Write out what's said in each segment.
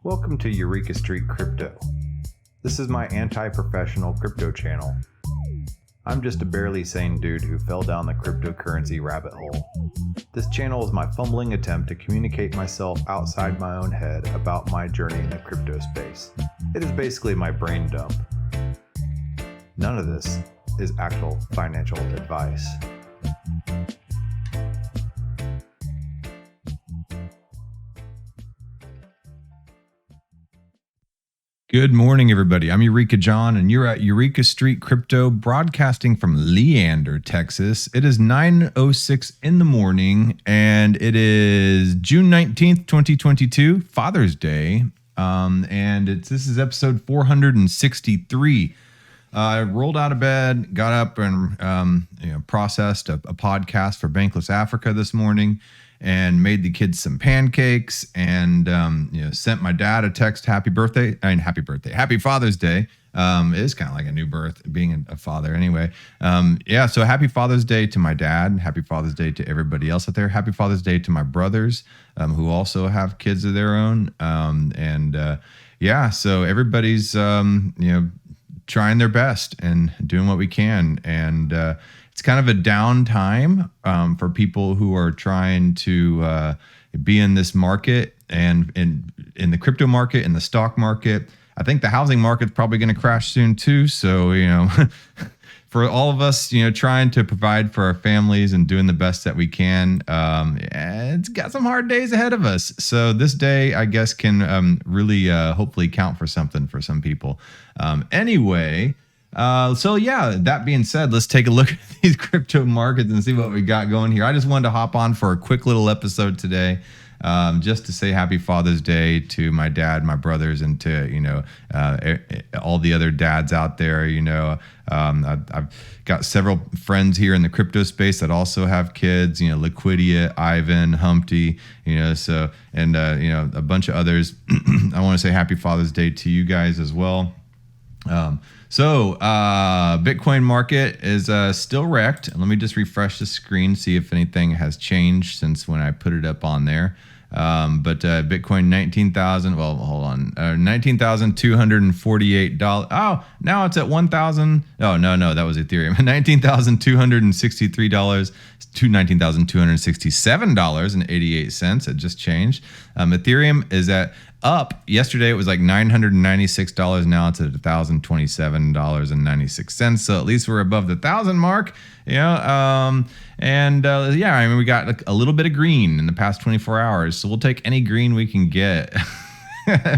Welcome to Eureka Street Crypto. This is my anti-professional crypto channel. I'm just a barely sane dude who fell down the cryptocurrency rabbit hole. This channel is my fumbling attempt to communicate myself outside my own head about my journey in the crypto space. It is basically my brain dump. None of this is actual financial advice. Good morning, everybody. I'm Eureka John, and you're at Eureka Street Crypto, broadcasting from Leander, Texas. It is 9:06 in the morning, and it is June 19th, 2022, Father's Day. This is episode 463. I rolled out of bed, got up, and processed a podcast for Bankless Africa this morning, and made the kids some pancakes, and sent my dad a text, happy Father's Day. It is kind of like a new birth, being a father anyway. So happy Father's Day to my dad, happy Father's Day to everybody else out there, happy Father's Day to my brothers who also have kids of their own. So everybody's trying their best and doing what we can, and it's kind of a down time for people who are trying to be in this market and in the crypto market, in the stock market. I think the housing market's probably going to crash soon too. So, for all of us, trying to provide for our families and doing the best that we can, it's got some hard days ahead of us. So this day, I guess, can really hopefully count for something for some people. That being said, let's take a look at these crypto markets and see what we got going here. I just wanted to hop on for a quick little episode today, just to say happy Father's Day to my dad, my brothers, and to, all the other dads out there. I've got several friends here in the crypto space that also have kids, Liquidia, Ivan, Humpty, a bunch of others. I want to say happy Father's Day to you guys as well. Bitcoin market is still wrecked. Let me just refresh the screen, see if anything has changed since when I put it up on there. Bitcoin $19,248. Oh, now it's at 1,000. Oh, no, that was Ethereum. $19,263 to $19,267.88. It just changed. Ethereum is up. Yesterday it was like $996. Now it's at $1,027.96. So at least we're above the 1,000 mark. We got a little bit of green in the past 24 hours. So we'll take any green we can get.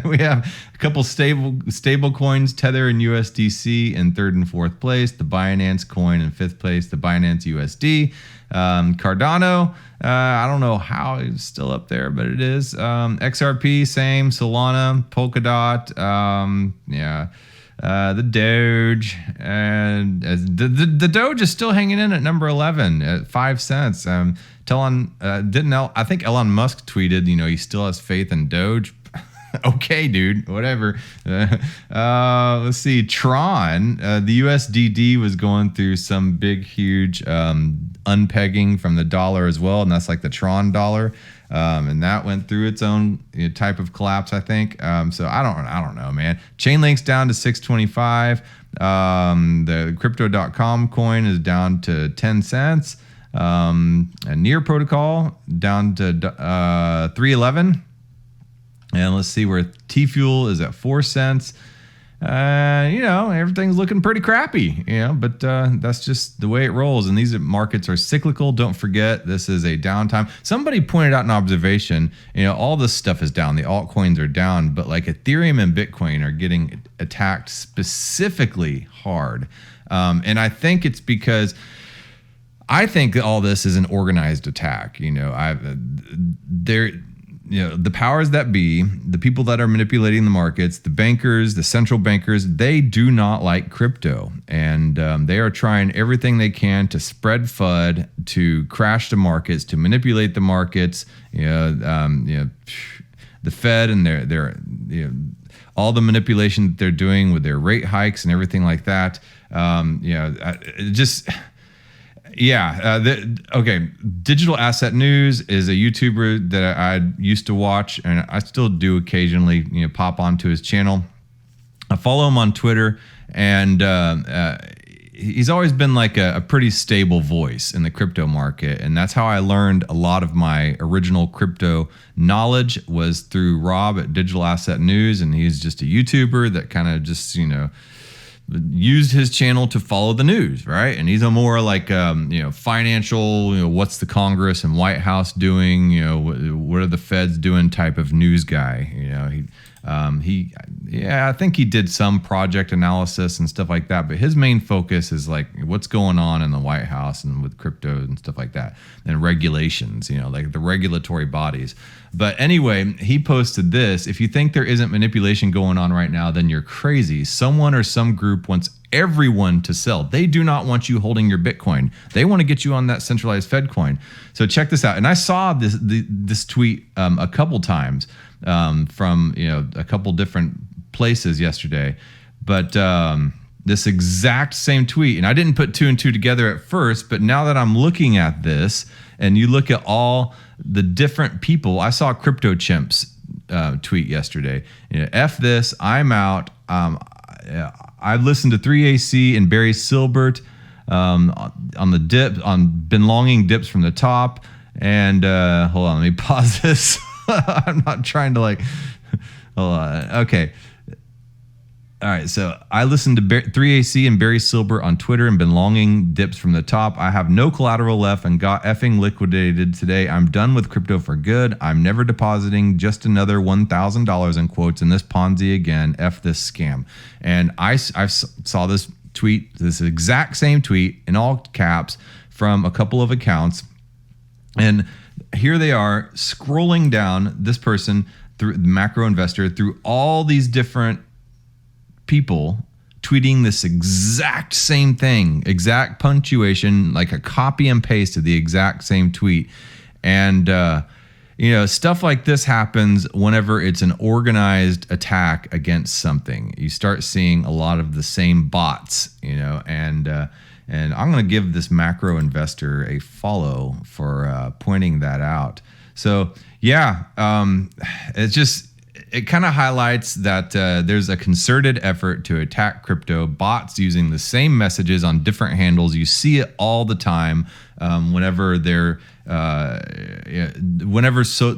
We have a couple stable coins, Tether and USDC in third and fourth place. The Binance coin in fifth place. The Binance USD. Cardano, I don't know how it's still up there, but it is. XRP, same. Solana, Polkadot, the Doge, and the Doge is still hanging in at number 11 at 5 cents. I think Elon Musk tweeted, he still has faith in Doge. Okay, dude, whatever. Let's see. Tron, the USDD was going through some big, huge unpegging from the dollar as well, and that's like the Tron dollar, and that went through its own type of collapse, I think. So I don't know, man. Chainlink's down to 625. The Crypto.com coin is down to 10 cents. And Near Protocol down to 311. And let's see where T-Fuel is at 4 cents. Everything's looking pretty crappy, but that's just the way it rolls. And these markets are cyclical. Don't forget, this is a downtime. Somebody pointed out an observation, all this stuff is down. The altcoins are down, but like Ethereum and Bitcoin are getting attacked specifically hard. And I think it's because I think all this is an organized attack. The powers that be, the people that are manipulating the markets, the bankers, the central bankers, they do not like crypto. And they are trying everything they can to spread FUD, to crash the markets, to manipulate the markets. The Fed and their all the manipulation that they're doing with their rate hikes and everything like that. Yeah. Okay. Digital Asset News is a YouTuber that I used to watch, and I still do occasionally, pop onto his channel. I follow him on Twitter, and he's always been like a pretty stable voice in the crypto market. And that's how I learned a lot of my original crypto knowledge was through Rob at Digital Asset News. And he's just a YouTuber that kind of just, used his channel to follow the news, right? And he's a more like financial, what's the Congress and White House doing, what are the feds doing type of news guy. I think he did some project analysis and stuff like that, but his main focus is like what's going on in the White House and with crypto and stuff like that, and regulations, like the regulatory bodies. But anyway, he posted this: if you think there isn't manipulation going on right now, then you're crazy. Someone or some group wants everyone to sell. They do not want you holding your Bitcoin. They want to get you on that centralized Fed coin. So check this out. And I saw this tweet a couple times from a couple different places yesterday, but this exact same tweet, and I didn't put two and two together at first, but now that I'm looking at this and you look at all the different people, I saw Crypto Chimps tweet yesterday. F this, I'm out. I listened to 3AC and Barry Silbert on the dip, on been longing dips from the top. And hold on, let me pause this. I'm not trying to hold on. Okay. All right. So I listened to 3AC and Barry Silbert on Twitter and been longing dips from the top. I have no collateral left and got effing liquidated today. I'm done with crypto for good. I'm never depositing just another $1,000 in quotes in this Ponzi again. F this scam. And I saw this tweet, this exact same tweet in all caps from a couple of accounts. And here they are scrolling down, this person, through the macro investor, through all these different people tweeting this exact same thing, exact punctuation, like a copy and paste of the exact same tweet. And, stuff like this happens whenever it's an organized attack against something. You start seeing a lot of the same bots, and I'm going to give this macro investor a follow for pointing that out. So, it kind of highlights that there's a concerted effort to attack crypto, bots using the same messages on different handles. You see it all the time whenever they're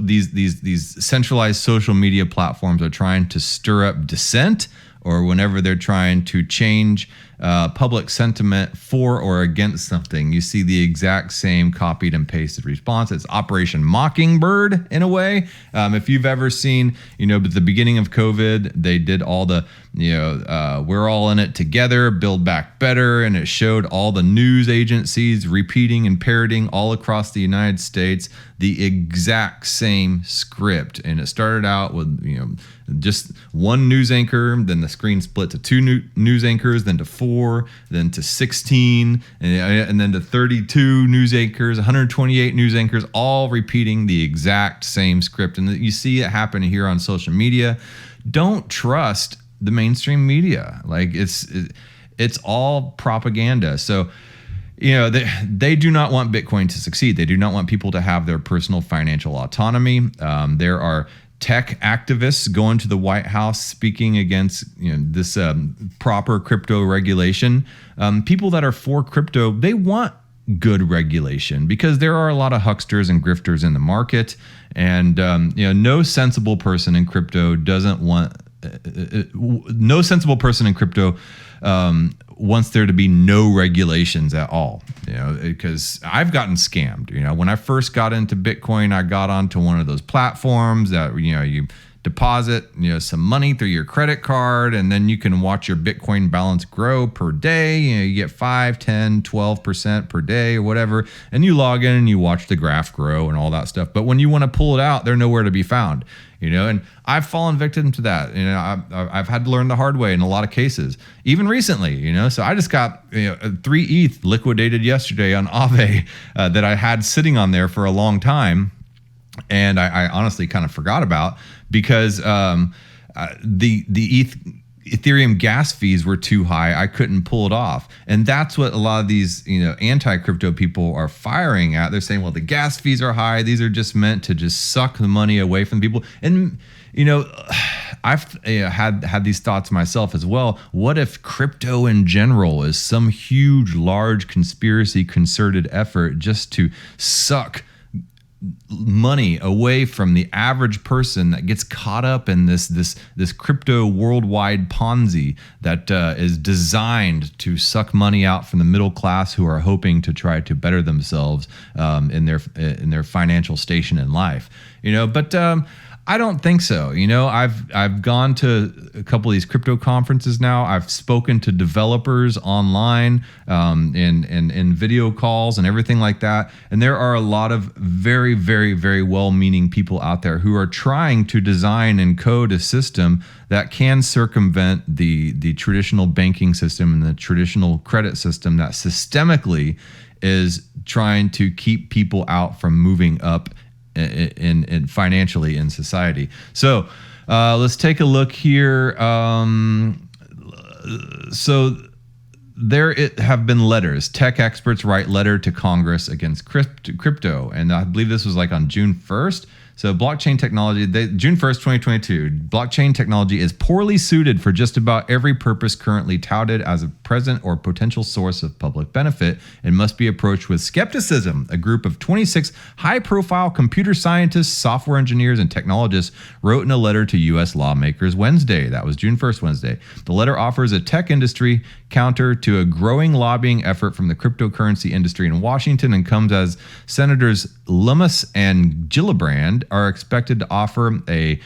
these centralized social media platforms are trying to stir up dissent, or whenever they're trying to change public sentiment for or against something. You see the exact same copied and pasted response. It's Operation Mockingbird in a way. If you've ever seen, at the beginning of COVID, they did all the, we're all in it together, build back better. And it showed all the news agencies repeating and parroting all across the United States the exact same script. And it started out with, just one news anchor, then the screen split to two news anchors, then to 4, then to 16, and then to 32 news anchors, 128 news anchors, all repeating the exact same script. And you see it happen here on social media. Don't trust the mainstream media. Like it's all propaganda. So, they do not want Bitcoin to succeed. They do not want people to have their personal financial autonomy. There are tech activists going to the White House speaking against this proper crypto regulation. People that are for crypto, they want good regulation because there are a lot of hucksters and grifters in the market, and no sensible person in crypto doesn't want. No sensible person in crypto wants there to be no regulations at all, because I've gotten scammed. When I first got into Bitcoin, I got onto one of those platforms that, you deposit, some money through your credit card, and then you can watch your Bitcoin balance grow per day. You get 5, 10, 12% per day or whatever, and you log in and you watch the graph grow and all that stuff. But when you want to pull it out, they're nowhere to be found. And I've fallen victim to that. I've had to learn the hard way in a lot of cases, even recently, so I just got 3 ETH liquidated yesterday on Aave that I had sitting on there for a long time. And I honestly kind of forgot about, because the ETH Ethereum gas fees were too high. I couldn't pull it off. And that's what a lot of these, anti-crypto people are firing at. They're saying, well, the gas fees are high. These are just meant to just suck the money away from people. And, I've had these thoughts myself as well. What if crypto in general is some huge, large conspiracy concerted effort just to suck money away from the average person that gets caught up in this crypto worldwide Ponzi that is designed to suck money out from the middle class who are hoping to try to better themselves in their financial station in life, but I don't think so. I've gone to a couple of these crypto conferences now. I've spoken to developers online in video calls and everything like that. And there are a lot of very, very, very well-meaning people out there who are trying to design and code a system that can circumvent the traditional banking system and the traditional credit system that systemically is trying to keep people out from moving up in financially in society. So let's take a look here. So there have been letters. Tech experts write letter to Congress against crypto, and I believe this was like on June 1st. So blockchain technology, June 1st, 2022, blockchain technology is poorly suited for just about every purpose currently touted as a present or potential source of public benefit and must be approached with skepticism. A group of 26 high-profile computer scientists, software engineers, and technologists wrote in a letter to U.S. lawmakers Wednesday. That was June 1st, Wednesday. The letter offers a tech industry counter to a growing lobbying effort from the cryptocurrency industry in Washington and comes as Senators Lummis and Gillibrand are expected to offer a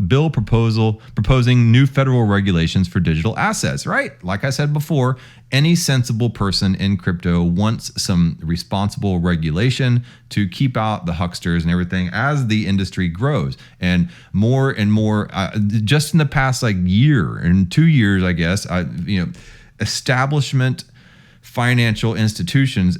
bill proposing new federal regulations for digital assets, right? Like I said before, any sensible person in crypto wants some responsible regulation to keep out the hucksters and everything as the industry grows. And more, just in the past year and 2 years, I guess, established financial institutions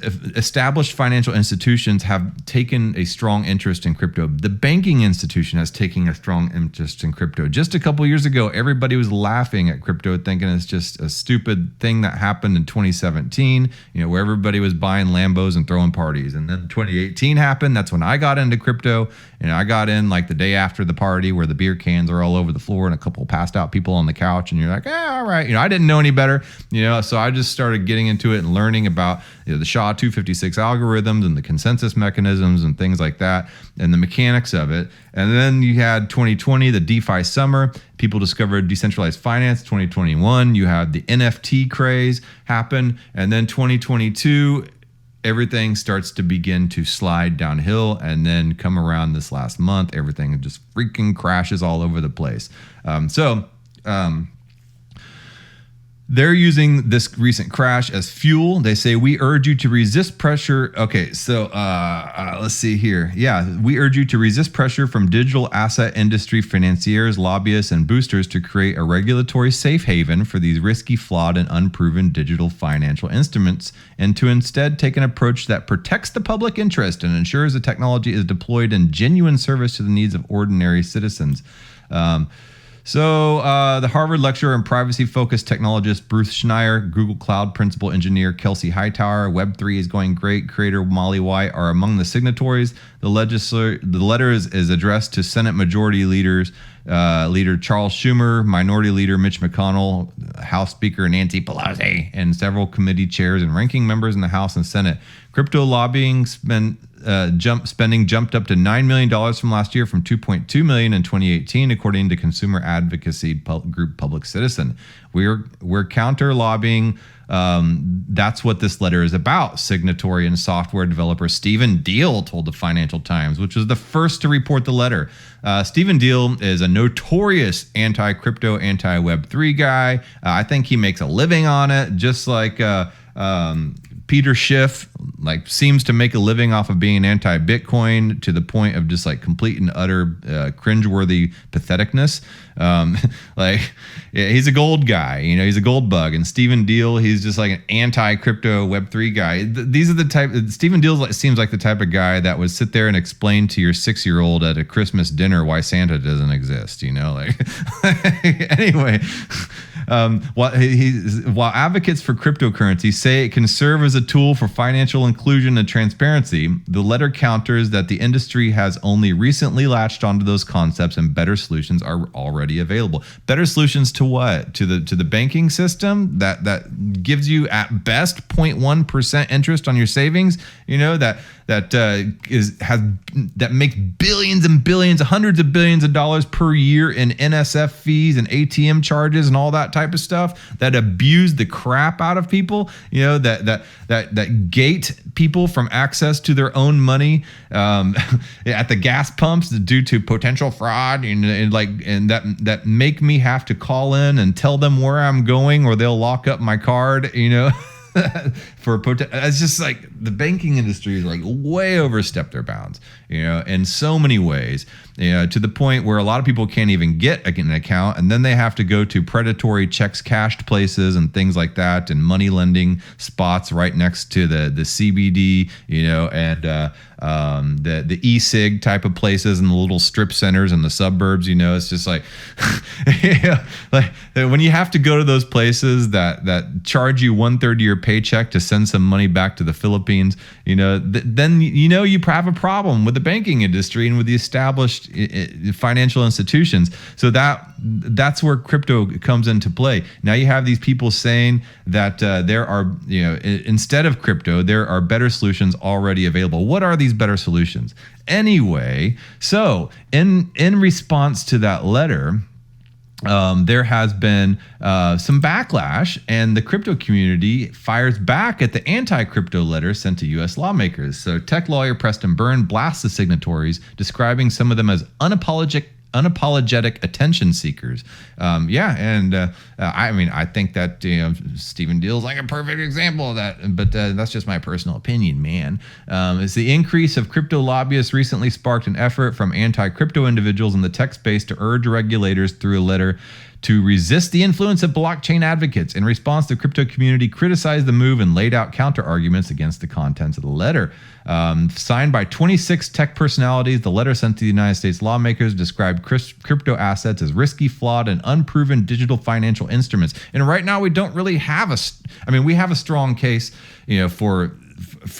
have taken a strong interest in crypto. The banking institution has taken a strong interest in crypto. Just a couple years ago, everybody was laughing at crypto, thinking it's just a stupid thing that happened in 2017, where everybody was buying Lambos and throwing parties. And then 2018 happened. That's when I got into crypto. I got in the day after the party where the beer cans are all over the floor and a couple passed out people on the couch. And you're like, all right. I didn't know any better, so I just started getting into it and learning about the SHA-256 algorithms and the consensus mechanisms and things like that and the mechanics of it. And then you had 2020, the DeFi summer. People discovered decentralized finance. 2021, you had the NFT craze happen. And then 2022, everything starts to begin to slide downhill, and then come around this last month, everything just freaking crashes all over the place. They're using this recent crash as fuel. They say, we urge you to resist pressure. Okay, so let's see here. Yeah, we urge you to resist pressure from digital asset industry financiers, lobbyists, and boosters to create a regulatory safe haven for these risky, flawed, and unproven digital financial instruments, and to instead take an approach that protects the public interest and ensures the technology is deployed in genuine service to the needs of ordinary citizens. The Harvard lecturer and privacy-focused technologist Bruce Schneier, Google Cloud principal engineer Kelsey Hightower, Web3 is going great creator Molly White are among the signatories. The letter is addressed to Senate Majority Leader Charles Schumer, Minority Leader Mitch McConnell, House Speaker Nancy Pelosi, and several committee chairs and ranking members in the House and Senate. Crypto lobbying spending jumped up to $9 million from last year, from $2.2 million in 2018, according to consumer advocacy group Public Citizen. We're counter lobbying. That's what this letter is about. Signatory and software developer Stephen Deal told the Financial Times, which was the first to report the letter. Stephen Deal is a notorious anti-crypto, anti-Web3 guy. I think he makes a living on it, just like Peter Schiff like seems to make a living off of being anti-Bitcoin to the point of just like complete and utter cringeworthy patheticness. Like yeah, he's a gold guy, he's a gold bug. And Stephen Deal, he's just like an anti-crypto Web3 guy. These are the type. Stephen Deal seems like the type of guy that would sit there and explain to your 6-year-old at a Christmas dinner why Santa doesn't exist. Like anyway. While advocates for cryptocurrency say it can serve as a tool for financial inclusion and transparency, the letter counters that the industry has only recently latched onto those concepts and better solutions are already available. Better solutions to what? To the banking system that gives you at best 0.1% interest on your savings. That makes billions and billions, hundreds of billions of dollars per year in NSF fees and ATM charges and all that type of stuff, that abuse the crap out of people, that gate people from access to their own money at the gas pumps due to potential fraud, and that make me have to call in and tell them where I'm going or they'll lock up my card, it's just like the banking industry is like way overstepped their bounds, in so many ways, to the point where a lot of people can't even get an account, and then they have to go to predatory checks cashed places and things like that, and money lending spots right next to the CBD, and the e-cig type of places and the little strip centers in the suburbs. It's just like, like when you have to go to those places that charge you 1/3 of your paycheck to send some money back to the Philippines, then you have a problem with the banking industry and with the established financial institutions. So that's where crypto comes into play. Now you have these people saying that there are, instead of crypto, there are better solutions already available. What are these better solutions? Anyway, so in response to that letter, there has been some backlash, and the crypto community fires back at the anti-crypto letter sent to U.S. lawmakers. So tech lawyer Preston Byrne blasts the signatories, describing some of them as unapologetic attention seekers. I think that Stephen Deal's like a perfect example of that, but that's just my personal opinion, man. It's the increase of crypto lobbyists recently sparked an effort from anti-crypto individuals in the tech space to urge regulators through a letter to resist the influence of blockchain advocates. In response, the crypto community criticized the move and laid out counter arguments against the contents of the letter. Signed by 26 tech personalities, the letter sent to the United States lawmakers described crypto assets as risky, flawed, and unproven digital financial instruments. And right now, we don't really have we have a strong case, for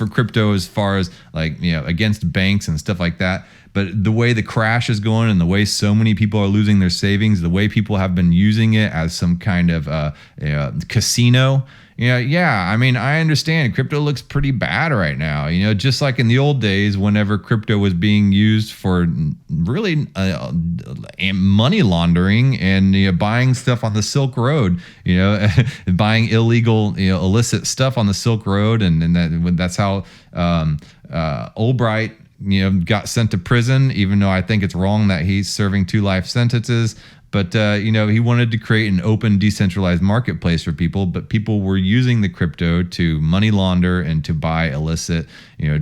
crypto as far as against banks and stuff like that. But the way the crash is going and the way so many people are losing their savings, the way people have been using it as some kind of casino, I understand crypto looks pretty bad right now. Just like in the old days, whenever crypto was being used for really money laundering and buying stuff on the Silk Road, buying illegal, illicit stuff on the Silk Road, and that's how Albright got sent to prison, even though I think it's wrong that he's serving 2 life sentences. But, he wanted to create an open, decentralized marketplace for people, but people were using the crypto to money launder and to buy illicit,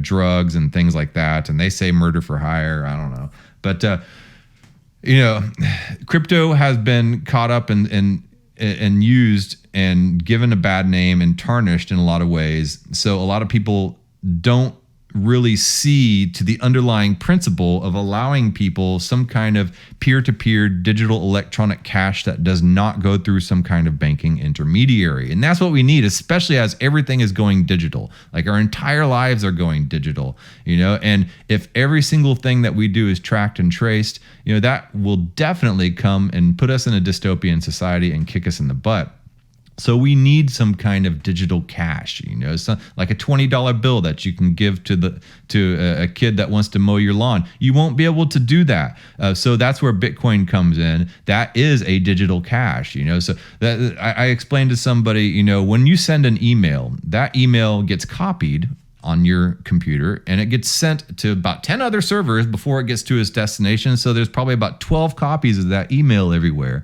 drugs and things like that. And they say murder for hire. I don't know. But, crypto has been caught up and used and given a bad name and tarnished in a lot of ways. So a lot of people don't really see to the underlying principle of allowing people some kind of peer-to-peer digital electronic cash that does not go through some kind of banking intermediary. And that's what we need, especially as everything is going digital. Like our entire lives are going digital, and if every single thing that we do is tracked and traced, that will definitely come and put us in a dystopian society and kick us in the butt. So we need some kind of digital cash, like a $20 bill that you can give to a kid that wants to mow your lawn. You won't be able to do that. So that's where Bitcoin comes in. That is a digital cash, So I explained to somebody, when you send an email, that email gets copied on your computer, and it gets sent to about 10 other servers before it gets to its destination. So there's probably about 12 copies of that email everywhere.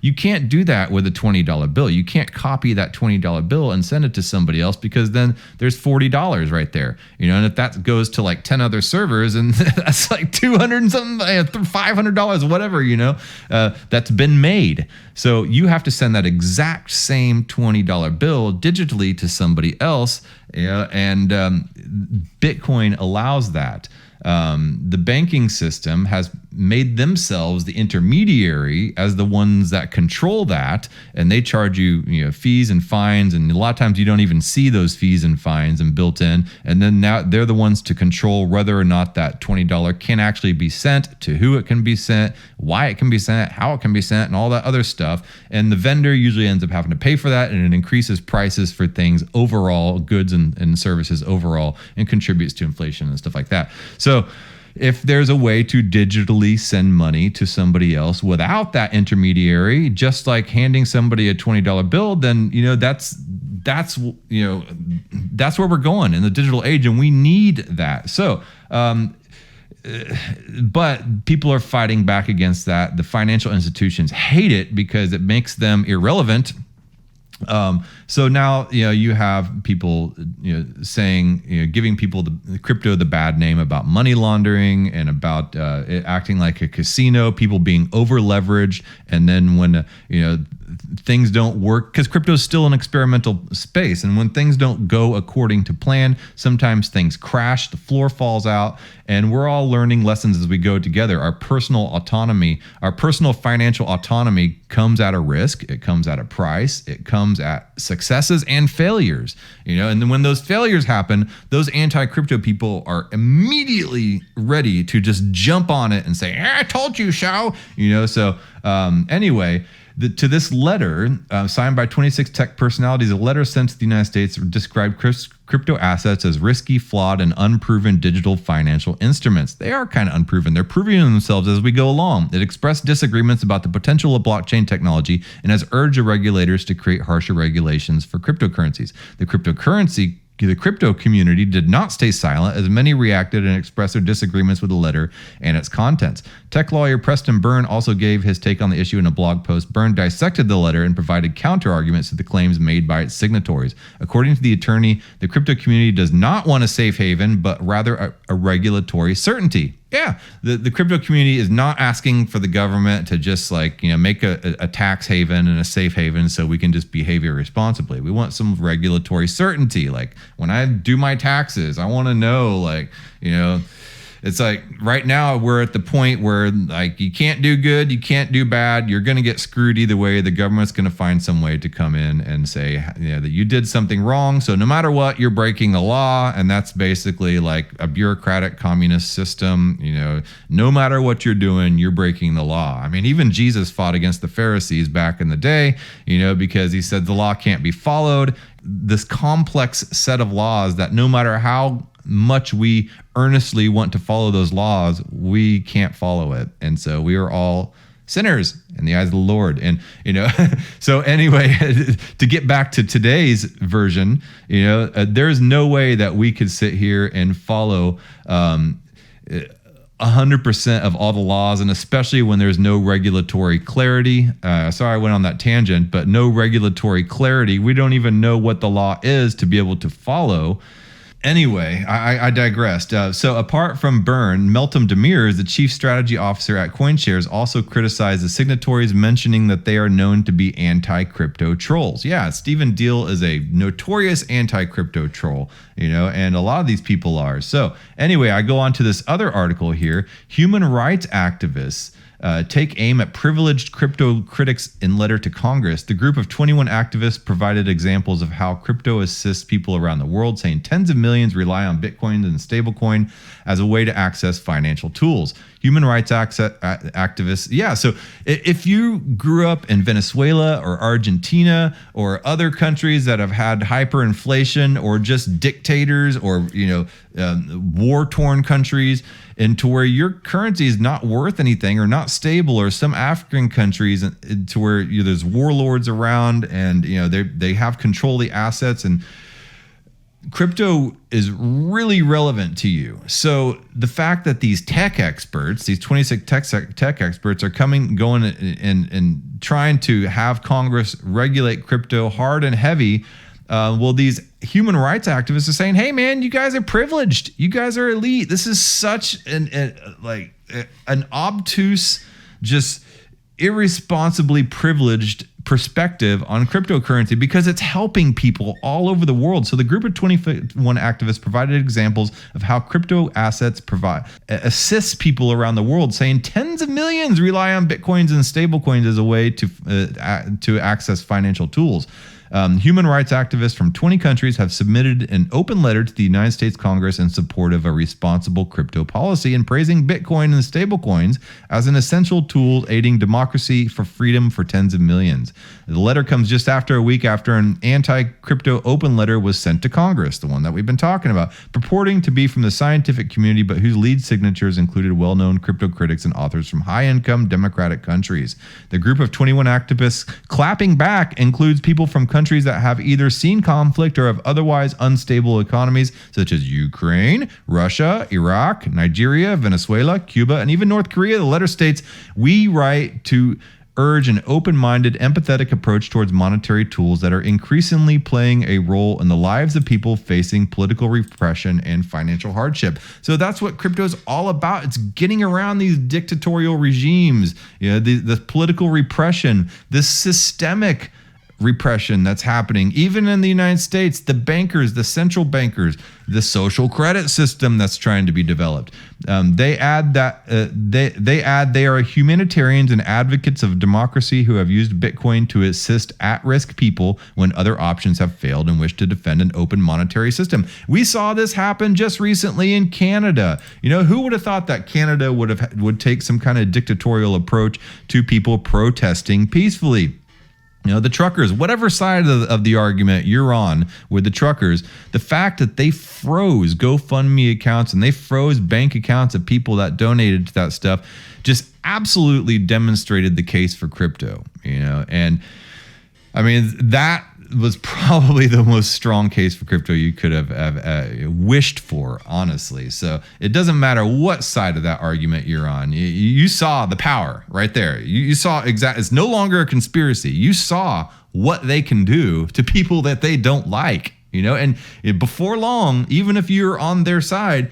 You can't do that with a $20 bill. You can't copy that $20 bill and send it to somebody else, because then there's $40 right there. And if that goes to like 10 other servers, and that's like 200 and something, $500, whatever, that's been made. So you have to send that exact same $20 bill digitally to somebody else. And Bitcoin allows that. The banking system has made themselves the intermediary as the ones that control that, and they charge you, fees and fines, and a lot of times you don't even see those fees and fines and built in. And then now they're the ones to control whether or not that $20 can actually be sent, to who it can be sent, why it can be sent, how it can be sent, and all that other stuff. And the vendor usually ends up having to pay for that, and it increases prices for things overall, goods and services overall, and contributes to inflation and stuff like that. So if there's a way to digitally send money to somebody else without that intermediary, just like handing somebody a $20 bill, then that's where we're going in the digital age, and we need that. So but people are fighting back against that. The financial institutions hate it because it makes them irrelevant. So now, you have people, saying, giving people the crypto the bad name about money laundering and about it acting like a casino, people being over leveraged. And then when, things don't work, because crypto is still an experimental space. And when things don't go according to plan, sometimes things crash, the floor falls out, and we're all learning lessons as we go together. Our personal autonomy, our personal financial autonomy comes at a risk. It comes at a price. It comes at successes and failures, and then when those failures happen, those anti-crypto people are immediately ready to just jump on it and say, I told you so, so anyway, to this letter signed by 26 tech personalities, a letter sent to the United States described crypto assets as risky, flawed, and unproven digital financial instruments. They are kind of unproven. They're proving themselves as we go along. It expressed disagreements about the potential of blockchain technology and has urged the regulators to create harsher regulations for cryptocurrencies. The crypto community did not stay silent, as many reacted and expressed their disagreements with the letter and its contents. Tech lawyer Preston Byrne also gave his take on the issue in a blog post. Byrne dissected the letter and provided counter-arguments to the claims made by its signatories. According to the attorney, the crypto community does not want a safe haven, but rather a regulatory certainty. Yeah, the crypto community is not asking for the government to just make a tax haven and a safe haven so we can just behave irresponsibly. We want some regulatory certainty. Like when I do my taxes, I want to know, it's like right now we're at the point where you can't do good, you can't do bad, you're going to get screwed either way. The government's going to find some way to come in and say that you did something wrong. So no matter what, you're breaking the law. And that's basically like a bureaucratic communist system. No matter what you're doing, you're breaking the law. I mean, even Jesus fought against the Pharisees back in the day, because he said the law can't be followed. This complex set of laws that no matter how much we earnestly want to follow those laws, we can't follow it. And so we are all sinners in the eyes of the Lord. And, so anyway, to get back to today's version, there's no way that we could sit here and follow 100% of all the laws, and especially when there's no regulatory clarity. Sorry I went on that tangent, but no regulatory clarity. We don't even know what the law is to be able to follow. Anyway, I digressed. So apart from Byrne, Meltem Demirors, the chief strategy officer at CoinShares, also criticized the signatories, mentioning that they are known to be anti-crypto trolls. Yeah, Stephen Deal is a notorious anti-crypto troll, and a lot of these people are. So anyway, I go on to this other article here. Human rights activists take aim at privileged crypto critics in letter to Congress. The group of 21 activists provided examples of how crypto assists people around the world, saying tens of millions rely on Bitcoin and stablecoin as a way to access financial tools. Human rights activists. Yeah, so if you grew up in Venezuela or Argentina or other countries that have had hyperinflation or just dictators or, war-torn countries, and to where your currency is not worth anything or not stable, or some African countries to where there's warlords around and they have control of the assets, and crypto is really relevant to you. So the fact that these tech experts, these 26 tech experts are going and trying to have Congress regulate crypto hard and heavy, well, these human rights activists are saying, hey, man, you guys are privileged. You guys are elite. This is such an obtuse, just irresponsibly privileged perspective on cryptocurrency because it's helping people all over the world. So the group of 21 activists provided examples of how crypto assets assists people around the world, saying tens of millions rely on Bitcoins and stablecoins as a way to access financial tools. Human rights activists from 20 countries have submitted an open letter to the United States Congress in support of a responsible crypto policy and praising Bitcoin and stablecoins as an essential tool aiding democracy for freedom for tens of millions. The letter comes just after a week after an anti-crypto open letter was sent to Congress, the one that we've been talking about, purporting to be from the scientific community, but whose lead signatures included well-known crypto critics and authors from high-income democratic countries. The group of 21 activists clapping back includes people from countries that have either seen conflict or have otherwise unstable economies, such as Ukraine, Russia, Iraq, Nigeria, Venezuela, Cuba, and even North Korea. The letter states, "We write to urge an open-minded, empathetic approach towards monetary tools that are increasingly playing a role in the lives of people facing political repression and financial hardship." So that's what crypto is all about. It's getting around these dictatorial regimes, the political repression, this systemic repression that's happening even in the United States, the bankers, the central bankers, the social credit system that's trying to be developed. They add they are humanitarians and advocates of democracy who have used Bitcoin to assist at-risk people when other options have failed and wish to defend an open monetary system. We saw this happen just recently in Canada. Who would have thought that Canada would take some kind of dictatorial approach to people protesting peacefully? The truckers, whatever side of the argument you're on with the truckers, the fact that they froze GoFundMe accounts and they froze bank accounts of people that donated to that stuff just absolutely demonstrated the case for crypto, and I mean, that was probably the most strong case for crypto you could have wished for, honestly. So it doesn't matter what side of that argument you're on. You saw the power right there. You saw exactly. It's no longer a conspiracy. You saw what they can do to people that they don't like, and before long, even if you're on their side,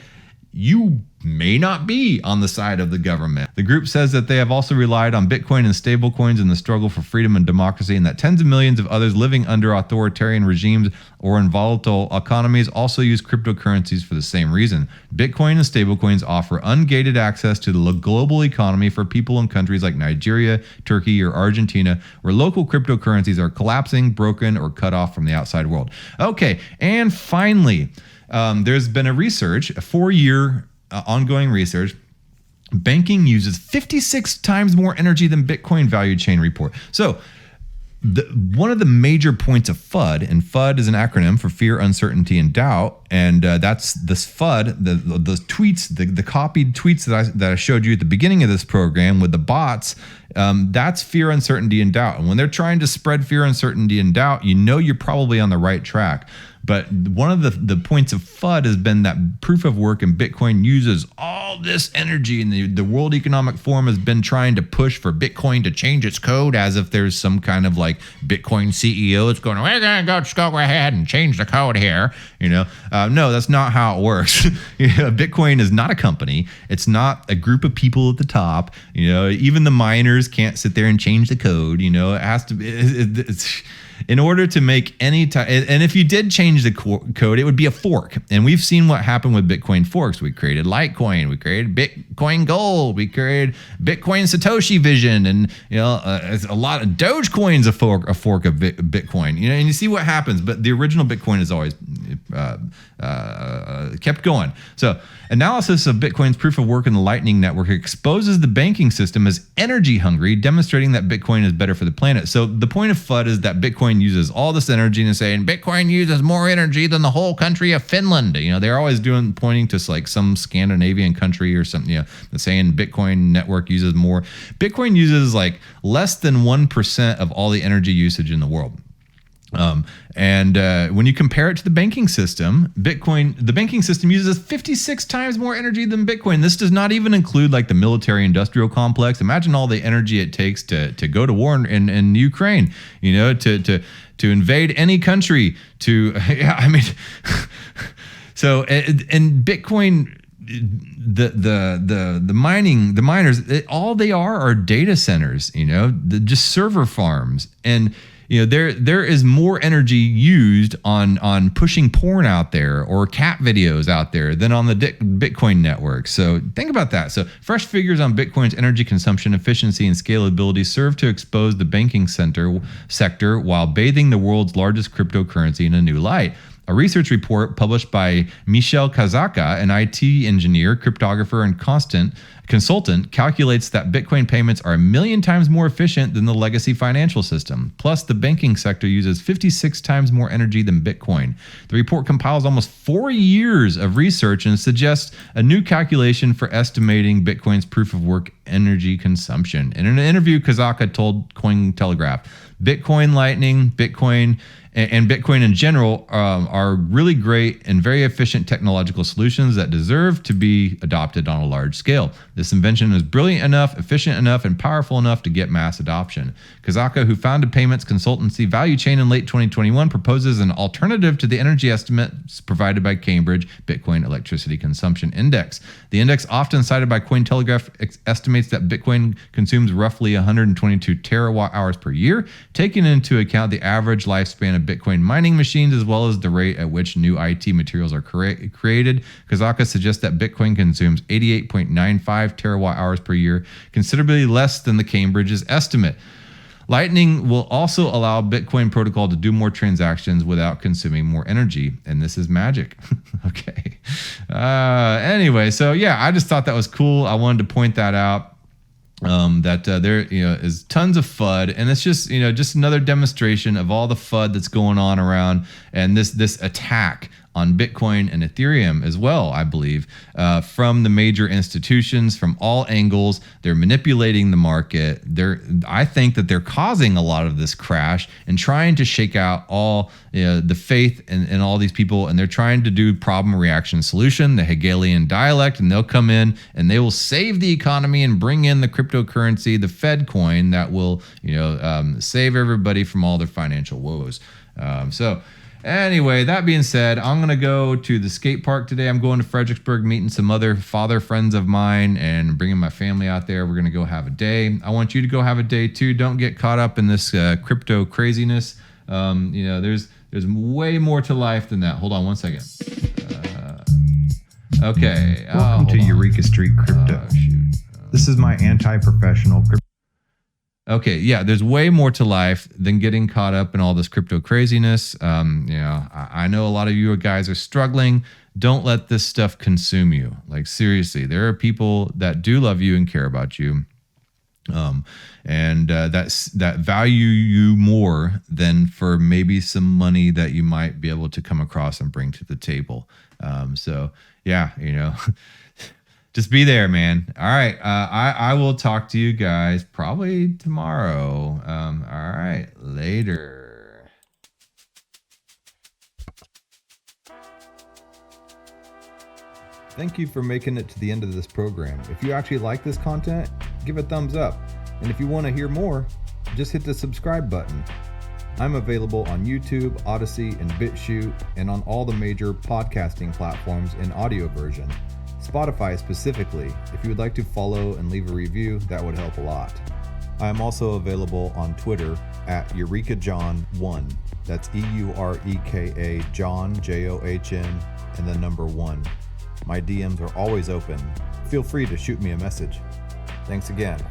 you may not be on the side of the government. The group says that they have also relied on Bitcoin and stablecoins in the struggle for freedom and democracy, and that tens of millions of others living under authoritarian regimes or in volatile economies also use cryptocurrencies for the same reason. Bitcoin and stablecoins offer ungated access to the global economy for people in countries like Nigeria, Turkey, or Argentina, where local cryptocurrencies are collapsing, broken, or cut off from the outside world. Okay, and finally, there's been a 4-year ongoing research. Banking uses 56 times more energy than Bitcoin value chain report. So one of the major points of FUD, and FUD is an acronym for fear, uncertainty, and doubt. And that's this FUD, the tweets, the copied tweets that I showed you at the beginning of this program with the bots. That's fear, uncertainty, and doubt. And when they're trying to spread fear, uncertainty, and doubt, you're probably on the right track. But one of the points of FUD has been that proof of work in Bitcoin uses all this energy, and the World Economic Forum has been trying to push for Bitcoin to change its code as if there's some kind of like Bitcoin CEO that's going, we're going to go ahead and change the code here. No, that's not how it works. Bitcoin is not a company. It's not a group of people at the top. Even the miners can't sit there and change the code. It has to be. It's in order to make any type, and if you did change the code, it would be a fork. And we've seen what happened with Bitcoin forks. We created Litecoin, we created Bitcoin Gold, we created Bitcoin Satoshi Vision, and a lot of Dogecoin's a fork of Bitcoin. And you see what happens. But the original Bitcoin is always kept going. So analysis of Bitcoin's proof of work in the Lightning Network exposes the banking system as energy hungry, demonstrating that Bitcoin is better for the planet. So the point of FUD is that Bitcoin uses all this energy, and saying Bitcoin uses more energy than the whole country of Finland. They're always pointing to like some Scandinavian country or something, saying Bitcoin network uses more. Bitcoin uses like less than 1% of all the energy usage in the world. When you compare it to the banking system, the banking system uses 56 times more energy than Bitcoin. This does not even include like the military industrial complex. Imagine all the energy it takes to go to war in Ukraine, to invade any country, so, and Bitcoin, the miners, all they are data centers, just server farms. And there is more energy used on pushing porn out there or cat videos out there than on the Bitcoin network. So think about that. So fresh figures on Bitcoin's energy consumption, efficiency, and scalability serve to expose the banking sector while bathing the world's largest cryptocurrency in a new light. A research report published by Michel Kazaka, an IT engineer, cryptographer, and consultant, calculates that Bitcoin payments are 1 million times more efficient than the legacy financial system. Plus, the banking sector uses 56 times more energy than Bitcoin. The report compiles almost 4 years of research and suggests a new calculation for estimating Bitcoin's proof-of-work energy consumption. In an interview, Kazaka told Cointelegraph, Bitcoin Lightning, Bitcoin in general are really great and very efficient technological solutions that deserve to be adopted on a large scale. This invention is brilliant enough, efficient enough, and powerful enough to get mass adoption. Kazaka, who founded payments consultancy Value Chain in late 2021, proposes an alternative to the energy estimates provided by Cambridge Bitcoin Electricity Consumption Index. The index, often cited by Cointelegraph, estimates that Bitcoin consumes roughly 122 terawatt hours per year, taking into account the average lifespan of Bitcoin mining machines as well as the rate at which new IT materials are created. Kazaka suggests that Bitcoin consumes 88.95 terawatt hours per year, considerably less than the Cambridge's estimate. Lightning will also allow Bitcoin protocol to do more transactions without consuming more energy, and this is magic. Okay. Anyway, so yeah, I just thought that was cool. I wanted to point that out. There is tons of FUD, and it's just just another demonstration of all the FUD that's going on around, and this attack on Bitcoin and Ethereum as well, I believe, from the major institutions from all angles. They're manipulating the market. I think that they're causing a lot of this crash and trying to shake out all the faith in all these people, and they're trying to do problem reaction solution, the Hegelian dialect, and they'll come in and they will save the economy and bring in the cryptocurrency, the Fed coin that will save everybody from all their financial woes. Anyway, that being said, I'm going to go to the skate park today. I'm going to Fredericksburg, meeting some other father friends of mine and bringing my family out there. We're going to go have a day. I want you to go have a day too. Don't get caught up in this crypto craziness. There's way more to life than that. Hold on one second. Okay. Welcome to Eureka Street Crypto. This is my anti-professional crypto. Okay, yeah, there's way more to life than getting caught up in all this crypto craziness. I know a lot of you guys are struggling. Don't let this stuff consume you. Like, seriously, there are people that do love you and care about you, that value you more than for maybe some money that you might be able to come across and bring to the table. Just be there, man. All right. I will talk to you guys probably tomorrow. All right. Later. Thank you for making it to the end of this program. If you actually like this content, give a thumbs up. And if you want to hear more, just hit the subscribe button. I'm available on YouTube, Odyssey, and BitChute, and on all the major podcasting platforms in audio version. Spotify specifically. If you would like to follow and leave a review, that would help a lot. I am also available on Twitter at EurekaJohn1. That's EUREKA John, JOHN, and the number 1. My DMs are always open. Feel free to shoot me a message. Thanks again.